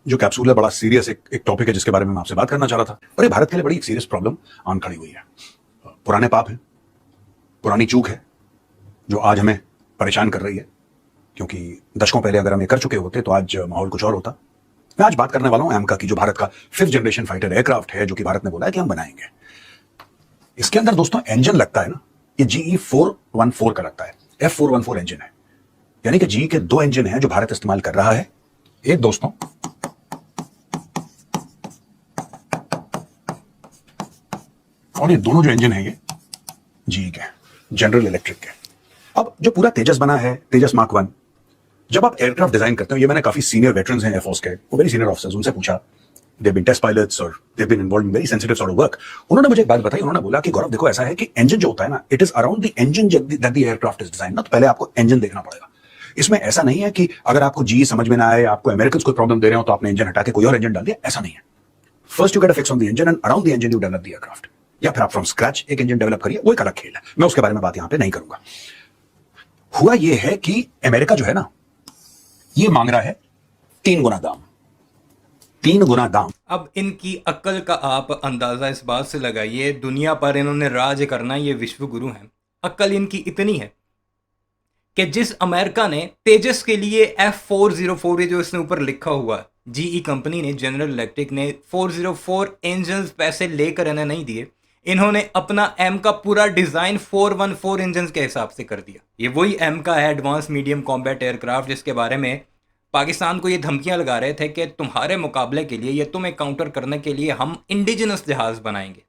जो कैप्सूल है बड़ा सीरियस एक टॉपिक है जिसके बारे में मैं आपसे बात करना चाह रहा था। और ये भारत के लिए बड़ी सीरियस प्रॉब्लम आन खड़ी हुई है। पुराने पाप है, पुरानी चूक है जो आज हमें परेशान कर रही है, क्योंकि दशकों पहले अगर हम ये कर चुके होते तो आज माहौल कुछ और होता। मैं आज बात करने वाला हूं एमका की, जो भारत का 5th जनरेशन फाइटर एयरक्राफ्ट है, जो कि भारत ने बोला है कि हम बनाएंगे। इसके अंदर दोस्तों इंजन लगता है ना, ये GE 414 का लगता है, F414 इंजन है। यानी कि GE के 2 इंजन हैं जो भारत इस्तेमाल कर रहा है। एक दोस्तों और ये दोनों जो इंजन है ये GE के, जनरल इलेक्ट्रिक के। अब जो पूरा तेजस बना है, तेजस मार्क 1, जब आप एयरक्राफ्ट डिजाइन करते हो, ये मैंने काफी सीनियर वेटरन्स हैं एयरफोर्स के, वो वेरी सीनियर ऑफिसर्स, उनसे पूछा, दे बीन टेस्ट पायलट्स और they been involved in very sensitive sort of work. उन्होंने मुझे एक बात बताई, उन्होंने बोला कि गौरव देखो ऐसा है कि इंजन जो होता है ना, it is around the engine that the aircraft is design. ना तो पहले आपको इंजन देखना पड़ेगा। इसमें ऐसा नहीं है कि अगर आपको GE समझ में ना आए, आपको अमेरिकन कोई प्रॉब्लम दे रहे हो तो आपने इंजन हटा के कोई और इंजन डाल दिया, ऐसा नहीं है। First you get a fix on the engine and around the engine you develop the aircraft, या फिर आप फ्रॉम स्क्रैच एक इंजन डेवलप करिए, वो एक अलग खेल है। मैं उसके बारे में बात यहां पे नहीं करूंगा। हुआ ये है कि अमेरिका जो है ना, ये मांग रहा है 3 गुना दाम, 3 गुना दाम। अब इनकी अक्ल का आप अंदाजा इस बात से लगाइए, दुनिया पर इन्होंने राज करना, ये विश्व गुरु हैं। अक्ल इनकी इतनी है कि जिस अमेरिका ने तेजस के लिए F404, जो इसने ऊपर लिखा हुआ, GE कंपनी ने, जनरल इलेक्ट्रिक ने 404 इंजन पैसे लेकर इन्हें नहीं दिए, इन्होंने अपना M का पूरा डिजाइन 414 इंजन के हिसाब से कर दिया। ये वही M का है, एडवांस मीडियम कॉम्बैट एयरक्राफ्ट, जिसके बारे में पाकिस्तान को ये धमकियां लगा रहे थे कि तुम्हारे मुकाबले के लिए, ये तुम्हें काउंटर करने के लिए हम इंडिजिनस जहाज बनाएंगे,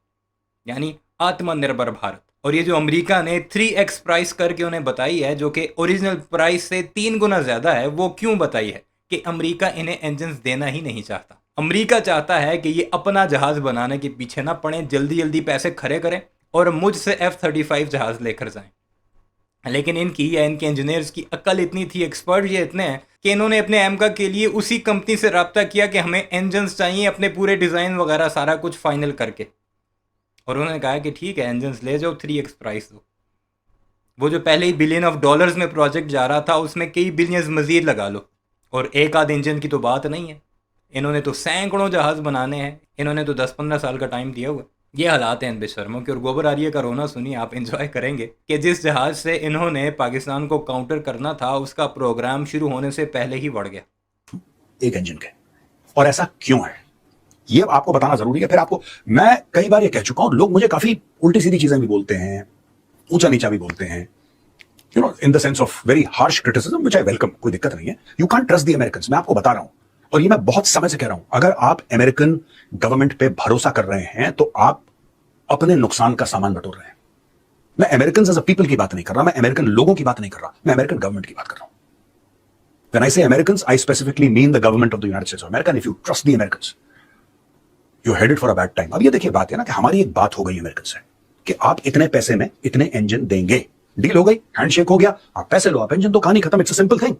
यानी आत्मनिर्भर भारत। और ये जो अमेरिका ने 3x प्राइस करके उन्हें बताई है, जो कि ओरिजिनल प्राइस से 3 गुना ज्यादा है, वो क्यों बताई है? कि अमेरिका इन्हें इंजन देना ही नहीं चाहता। अमेरिका चाहता है कि ये अपना जहाज बनाने के पीछे ना पड़े, जल्दी जल्दी पैसे खड़े करें और मुझसे F-35 जहाज लेकर जाएं। लेकिन इनकी या इनके इंजीनियर्स की अक्ल इतनी थी, एक्सपर्ट ये इतने हैं कि इन्होंने अपने एमका के लिए उसी कंपनी से रब्ता किया कि हमें इंजन्स चाहिए, अपने पूरे डिज़ाइन वगैरह सारा कुछ फाइनल करके। और उन्होंने कहा कि ठीक है, इंजन्स ले जाओ, 3x प्राइस दो। वो जो पहले ही $1 बिलियन में प्रोजेक्ट जा रहा था, उसमें कई बिलियंस मजीद लगा लो, और एक आध इंजन की तो बात नहीं है। इन्होंने तो सैकड़ों जहाज़ बनाने हैं, इन्होंने तो 10-15 साल का टाइम दिया हुआ। ये हालात हैं इन बेशर्मों के। और गोबर आर्य का रोना सुनिए, आप एंजॉय करेंगे कि जिस जहाज़ से इन्होंने पाकिस्तान को काउंटर करना था, उसका प्रोग्राम शुरू होने से पहले ही बढ़ गया एक इंजन के। और ऐसा क्यों है ये आपको बताना जरूरी है। फिर आपको, मैं कई बार ये कह चुका हूं, लोग मुझे काफी उल्टी सीधी चीजें भी बोलते हैं, ऊंचा नीचा भी बोलते हैं, you know, in the sense of very harsh criticism, which I welcome, कोई दिक्कत नहीं है। You can't trust the Americans, मैं आपको बता रहा हूं, और ये मैं बहुत समय से कह रहा हूं। अगर आप अमेरिकन गवर्नमेंट पे भरोसा कर रहे हैं तो आप अपने नुकसान का सामान बटोर रहे हैं। मैं अमेरिकन एज अ पीपल की बात नहीं कर रहा, मैं अमेरिकन लोगों की बात नहीं कर रहा, मैं अमेरिकन गवर्नमेंट की बात कर रहा हूं। When I say Americans, I specifically mean the government of the United States of America. And if you trust the Americans, you're headed for a bad time. अब ये देखिए, बात है ना कि हमारी एक बात हो गई अमेरिकन से कि आप इतने पैसे में इतने इंजन देंगे, डील हो गई, हैंडशेक हो गया, आप पैसे लो, आप इंजन, तो कहानी खत्म। It's a simple thing.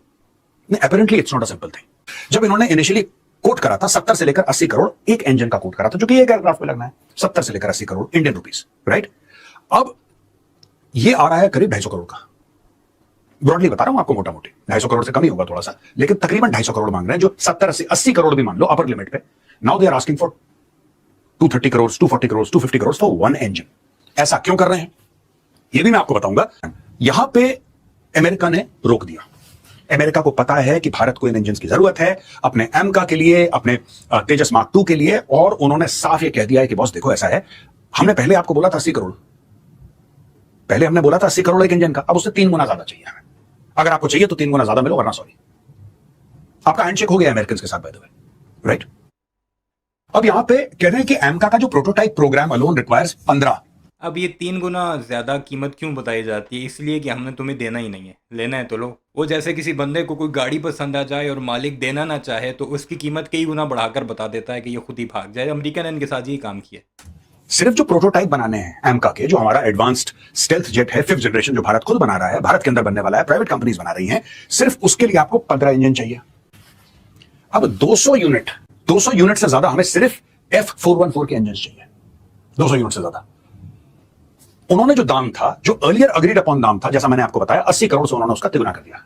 Apparently it's not a simple thing. जब इन्होंने इनिशियली कोट करा था 70 से लेकर 80 करोड़ एक इंजन का कोट करा था, जो कि एक एयरक्राफ्ट पे लगना है, 70 से लेकर 80 करोड़ इंडियन रुपीस, राइट? अब ये आ रहा है करीब 250 करोड़ का। ब्रॉडली बता रहा हूं आपको, मोटा मोटी 250 करोड़ से कम ही होगा थोड़ा सा, लेकिन तकरीबन 250 करोड़ मांग रहे हैं, जो 70-80 करोड़ भी मान लो अपर लिमिट पे। Now they are asking for 230 crore, 240 crore, 250 crore for one engine. ऐसा क्यों कर रहे हैं ये भी मैं आपको बताऊंगा। यहां पे अमेरिका ने रोक दिया। अमेरिका को पता है कि भारत को इन इंजन की जरूरत है, अपने एमका के लिए, अपने तेजस मार्क 2 के लिए, और उन्होंने साफ ये कह दिया है कि बॉस देखो ऐसा है, हमने पहले आपको बोला था 80 करोड़, पहले हमने बोला था 80 करोड़ एक इंजन का, अब उससे 3 गुना ज्यादा चाहिए हमें। अगर आपको चाहिए तो 3 गुना ज्यादा मिलो, वरना सॉरी। आपका हैंडशेक हो गया अमेरिकन के साथ, बाय द वे, राइट? अब यहां पे कह रहे हैं कि एमका का जो प्रोटोटाइप प्रोग्राम अलोन रिक्वायर्स 15। अब ये 3 गुना ज़्यादा कीमत क्यों बताई जाती है? इसलिए कि हमने तुम्हें देना ही नहीं है, लेना है तो लो। वो जैसे किसी बंदे को कोई गाड़ी पसंद आ जाए और मालिक देना ना चाहे तो उसकी कीमत कई गुना बढ़ाकर बता देता है कि ये खुद ही भाग जाए। अमेरिका ने इनके साथ ही काम किया। सिर्फ जो प्रोटोटाइप बनाने हैं एमका के, जो हमारा एडवांस्ड स्टेल्थ जेट है 5th जनरेशन, जो भारत खुद बना रहा है, भारत के अंदर बनने वाला है, प्राइवेट कंपनीज बना रही हैं, सिर्फ उसके लिए आपको 15 इंजन चाहिए। अब 200 यूनिट से ज्यादा हमें सिर्फ F414 के इंजन चाहिए, 200 यूनिट से ज्यादा। उन्होंने जो दाम था, जो अर्लियर अग्रीड अपॉन दाम था, जैसा मैंने आपको बताया, 80 करोड़ से उन्होंने उसका तिगुना कर दिया,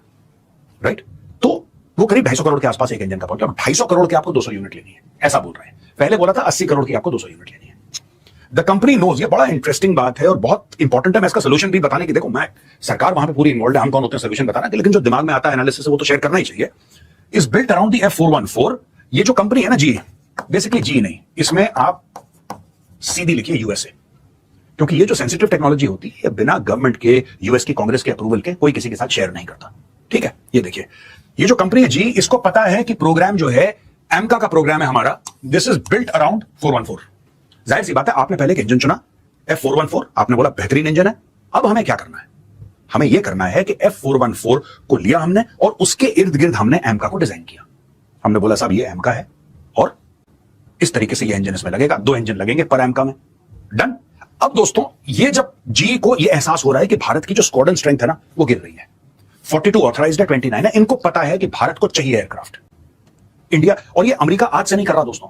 राइट? तो वो करीब 250 करोड़ के आसपास एक इंजन का पहुंचा, 250 करोड़ के आपको 200 यूनिट लेनी है, ऐसा बोल रहे हैं। पहले बोला था 80 करोड़ की आपको 200 यूनिट लेनी है। द कंपनी नोज, ये बड़ा इंटरेस्टिंग बात है और बहुत इंपॉर्टेंट है। मैं इसका सोल्यूशन भी बताने की, देखो मैं सरकार वहां पे पूरी इन्वॉल्व है, हम कौन होते हैं सोल्यूशन बताना, लेकिन जो दिमाग में आता है एनालिसिस वो तो शेयर करना ही चाहिए। Is built around the F414। ये जो कंपनी है ना जी, बेसिकली जी नहीं, इसमें आप सीधी लिखिए यूएसए, क्योंकि ये जो सेंसिटिव टेक्नोलॉजी होती है बिना गवर्नमेंट के, यूएस की कांग्रेस के अप्रूवल के कोई किसी के साथ शेयर नहीं करता। ठीक है, ये देखिए, ये जो कंपनी है जी, इसको पता है कि प्रोग्राम जो है एमका का प्रोग्राम है हमारा, दिस इज बिल्ट अराउंड 414। जाहिर सी बात है, आपने पहले एक इंजन चुना F414, आपने बोला बेहतरीन इंजन है। अब हमें क्या करना है? हमें यह करना है कि F414 को लिया हमने और उसके इर्द गिर्द हमने एमका को डिजाइन किया। हमने बोला साहब ये एमका है और इस तरीके से ये इंजन इसमें लगेगा, 2 इंजन लगेंगे पर एमका में, डन। अब दोस्तों, ये जब जी को ये एहसास हो रहा है कि भारत की जो स्क्वाड्रन स्ट्रेंथ है ना वो गिर रही है, 42 ऑथराइज्ड है, 29 है, इनको पता है कि भारत को चाहिए एयरक्राफ्ट। इंडिया, और ये अमेरिका आज से नहीं कर रहा दोस्तों,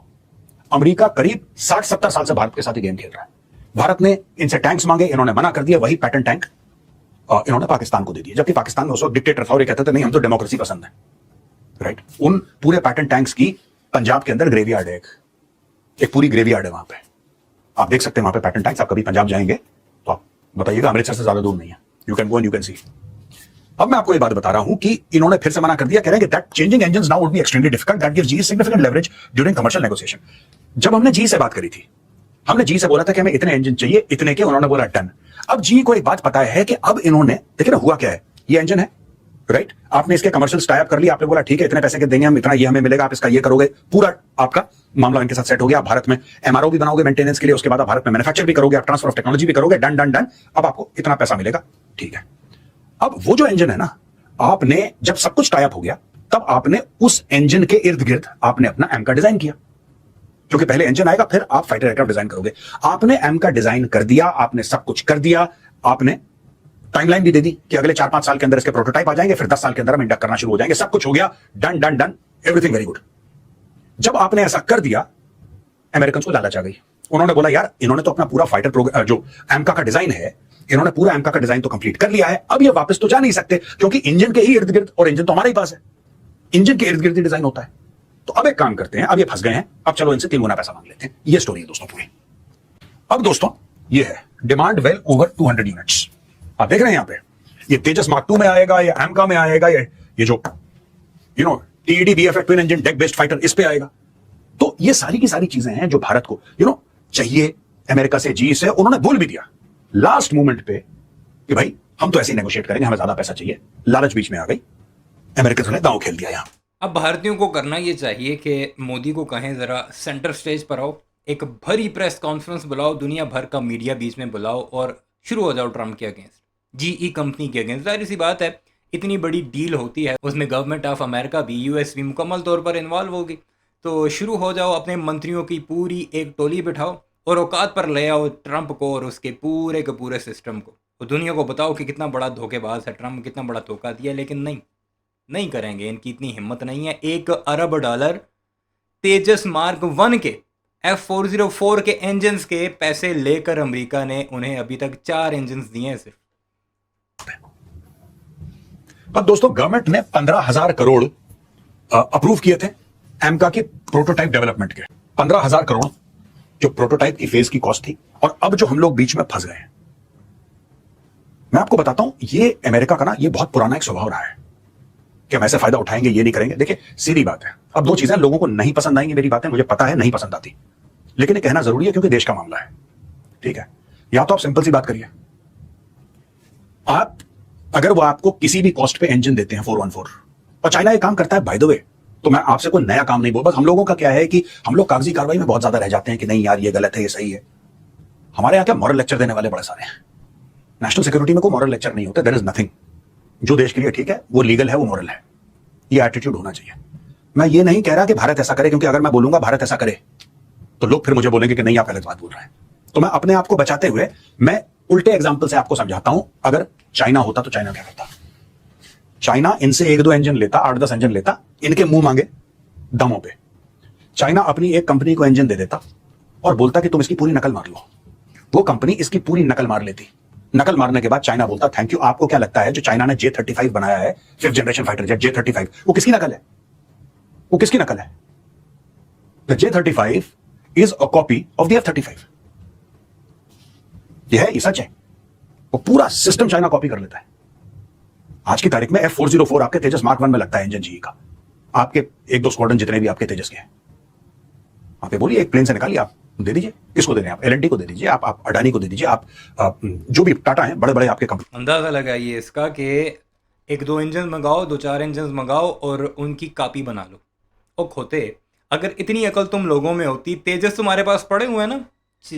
अमेरिका करीब 60-70 साल से भारत के साथ ही गेम खेल रहा है। भारत ने इनसे टैंक्स मांगे, इन्होंने मना कर दिया, वही पैटर्न टैंक इन्होंने पाकिस्तान को दे दिया, जबकि पाकिस्तान में उस वक्त डिक्टेटर था और ये कहते थे नहीं हम तो डेमोक्रेसी पसंद है, राइट। उन पूरे पैटर्न टैंक्स की पंजाब के अंदर ग्रेवयार्ड है, एक पूरी ग्रेवयार्ड है वहां पे, आप देख सकते हैं वहां पे पैटर्न टैंक्स। आप कभी पंजाब जाएंगे तो आप बताइएगा, अमृतसर से ज्यादा दूर नहीं है, you can go and you can see. अब मैं आपको ये बात बता रहा हूं कि इन्होंने फिर से मना कर दिया, कह रहे हैं कि that changing engines now would be extremely difficult, that gives GE significant leverage during commercial negotiation. जब हमने जी से बात करी थी, हमने जी से बोला था कि हमें इतने इंजन चाहिए, इतने के, उन्होंने बोला डन। अब जी को एक बात पता है कि अब इन्होंने, देखिए ना हुआ क्या है, ये इंजन है, राइट, आपने इसके कमर्शियल टाई अप कर लिया, आपने बोला ठीक है इतने पैसे के देंगे हम, इतना ये हमें मिलेगा, आप इसका ये करोगे, पूरा आपका मामला इनके साथ सेट हो गया। आप भारत में एमआरओ भी बनाओगे मेंटेनेंस के लिए, उसके बाद आप भारत में मैन्युफैक्चर भी करोगे, आप ट्रांसफर ऑफ टेक्नोलॉजी भी करोगे, डन डन डन, अब आपको इतना पैसा मिलेगा, ठीक है। अब वो जो इंजन है ना, आपने जब सब कुछ टाई अप हो गया, तब आपने उस इंजन के इर्द गिर्द आपने अपना एम का डिजाइन किया, क्योंकि पहले इंजन आएगा फिर आप फाइटर एयरक्राफ्ट डिजाइन करोगे। आपने एम का डिजाइन कर दिया, आपने सब कुछ कर दिया, आपने टाइमलाइन भी दे दी कि अगले 4-5 साल के अंदर इसके प्रोटोटाइप आ जाएंगे, फिर 10 साल के अंदर हम इंडक्ट करना शुरू हो जाएंगे, सब कुछ हो गया, done done done, everything very good. जब आपने ऐसा कर दिया, अमेरिकन को लालच आ गई, उन्होंने बोला यार इन्होंने तो अपना पूरा फाइटर प्रोग्राम जो एमका का डिजाइन है, इन्होंने पूरा एमका का डिजाइन तो कंप्लीट कर लिया है, अब ये वापस तो जा नहीं सकते क्योंकि इंजन के ही इर्द गिर्द, और इंजन तो हमारे ही पास है, इंजन के इर्द गिर्द ही डिजाइन होता है। तो अब एक काम करते हैं, अब ये फंस गए हैं, अब चलो इनसे 3 गुना पैसा मांग लेते हैं। ये स्टोरी है दोस्तों पूरी। अब दोस्तों ये है डिमांड वेल ओवर 200 यूनिट्स, आप देख रहे हैं यहां पे, ये तेजस मार्क 2 में आएगा, ये एमका में आएगा, ये जो TED BFF twin engine deck based fighter इस पे आएगा। तो ये सारी की सारी चीजें हैं जो भारत को चाहिए अमेरिका से, जी से। उन्होंने बोल भी दिया लास्ट मोमेंट पे कि भाई हम तो ऐसे ही नेगोशिएट करेंगे, हमें ज्यादा पैसा चाहिए, लालच बीच में आ गई, अमेरिका ने दांव खेल दिया यहां। अब भारतीयों को करना ये चाहिए कि मोदी को कहें ज़रा सेंटर स्टेज पर आओ, एक भरी प्रेस कॉन्फ्रेंस बुलाओ, दुनिया भर का मीडिया बीच में बुलाओ और शुरू हो जाओ ट्रम्प के अगेंस्ट, जीई कंपनी के अगेंस्ट। जाहिर सी बात है, इतनी बड़ी डील होती है, उसमें गवर्नमेंट ऑफ अमेरिका भी, यूएस भी मुकम्मल तौर पर इन्वॉल्व होगी। तो शुरू हो जाओ, अपने मंत्रियों की पूरी एक टोली बिठाओ और औकात पर ले आओ ट्रम्प को और उसके पूरे के पूरे सिस्टम को, तो दुनिया को बताओ कि कितना बड़ा धोखेबाज है ट्रम्प, कितना बड़ा धोखा दिया। लेकिन नहीं करेंगे, इनकी इतनी हिम्मत नहीं है। $1 अरब तेजस मार्क 1 के F404 के इंजन्स के पैसे लेकर अमेरिका ने उन्हें अभी तक 4 इंजन्स दिए हैं सिर्फ। अब दोस्तों गवर्नमेंट ने 15,000 करोड़ अप्रूव किए थे एमका के प्रोटोटाइप डेवलपमेंट के, 15,000 करोड़ जो प्रोटोटाइप की फेज की कॉस्ट थी। और अब जो हम लोग बीच में फंस गए हैं, मैं आपको बताता हूं, ये अमेरिका का ना ये बहुत पुराना एक स्वभाव रहा है कि हम ऐसे फायदा उठाएंगे, ये नहीं करेंगे। देखिए सीधी बात है, अब 2 चीजें लोगों को नहीं पसंद आएंगी, मेरी बातें मुझे पता है नहीं पसंद आती, लेकिन ये कहना जरूरी है क्योंकि देश का मामला है, ठीक है। या तो आप सिंपल सी बात करिए, आप अगर वो आपको किसी भी कॉस्ट पे इंजन देते हैं 414, और चाइना ये काम करता है बाय द वे, तो मैं आपसे कोई नया काम नहीं बोल, बस हम लोगों का क्या है कि हम लोग कागजी कार्रवाई में बहुत ज्यादा रह जाते हैं कि नहीं यार ये गलत है ये सही है। हमारे यहाँ क्या मॉरल लेक्चर देने वाले बड़े सारे हैं, नेशनल सिक्योरिटी में कोई मॉरल लेक्चर नहीं होता, देयर इज नथिंग, जो देश के लिए ठीक है वो लीगल है वो मॉरल है, ये एटीट्यूड होना चाहिए। मैं ये नहीं कह रहा कि भारत ऐसा करे, क्योंकि अगर मैं बोलूंगा भारत ऐसा करे तो लोग फिर मुझे बोलेंगे कि नहीं आप गलत बात बोल रहे हैं। तो मैं अपने आप को बचाते हुए मैं उल्टे एग्जाम्पल से आपको समझाता हूं। अगर चाइना होता तो चाइना क्या करता, चाइना इनसे 1-2 इंजन लेता, 8-10 इंजन लेता, इनके मुंह मांगे दमों पे चाइना अपनी एक कंपनी को इंजन दे देता और बोलता कि तुम इसकी पूरी नकल मार लो। वो कंपनी इसकी पूरी नकल मार लेती, नकल मारने के बाद चाइना बोलता थैंक यू। आपको क्या लगता है जो चाइना ने J-35 बनाया है, 5th generation fighter jet J-35, वो किसकी नकल है? वो किसकी नकल है? The J35 is a copy of the F-35। यह है, ये सच है। वो पूरा सिस्टम चाइना कॉपी कर लेता है। आज की तारीख में F-404 आपके तेजस मार्क 1 में लगता है इंजन जीई का। आपके एक दो स्क्वाड्रन जितने भी आपके तेजस के हैं, आप ये बोलिए एक प्लेन से निकालिए, आप दे दीजिए। किसको दे रहे हैं आप? L&T को दे दीजिए, आप अडानी को दे दीजिए, आप जो भी टाटा हैं, बड़े बड़े आपके कंपनी। अंदाज़ा लगाइए इसका कि एक दो इंजन मंगाओ, दो चार इंजन मंगाओ और उनकी कॉपी बना लो। और खोते, अगर इतनी अकल तुम लोगों में होती, तेजस तुम्हारे पास पड़े हुए हैं ना,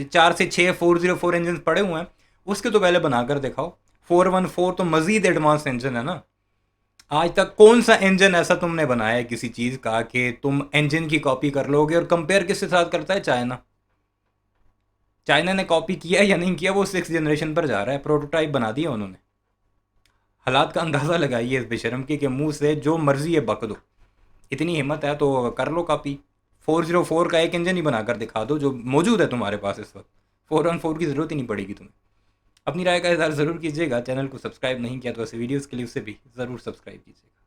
4 से 6 404 इंजन पड़े हुए हैं, उसके तो पहले बनाकर दिखाओ। 414 तो मज़ीद एडवांस इंजन है ना। आज तक कौन सा इंजन ऐसा तुमने बनाया है किसी चीज़ का कि तुम इंजन की कॉपी कर लोगे? और कंपेयर किसके साथ करता है? चाइना। चाइना ने कॉपी किया या नहीं किया, वो 6th जनरेशन पर जा रहा है, प्रोटोटाइप बना दिया उन्होंने। हालात का अंदाज़ा लगाइए इस बेशरम के मुंह से जो मर्जी है बक दो। इतनी हिम्मत है तो कर लो कॉपी। 404 का एक इंजन ही बनाकर दिखा दो जो मौजूद है तुम्हारे पास इस वक्त। 414 की ज़रूरत ही नहीं पड़ेगी तुम्हें। अपनी राय का इज़हार ज़रूर कीजिएगा। चैनल को सब्सक्राइब नहीं किया तो ऐसे वीडियोज़ के लिए उसे भी ज़रूर सब्सक्राइब कीजिएगा।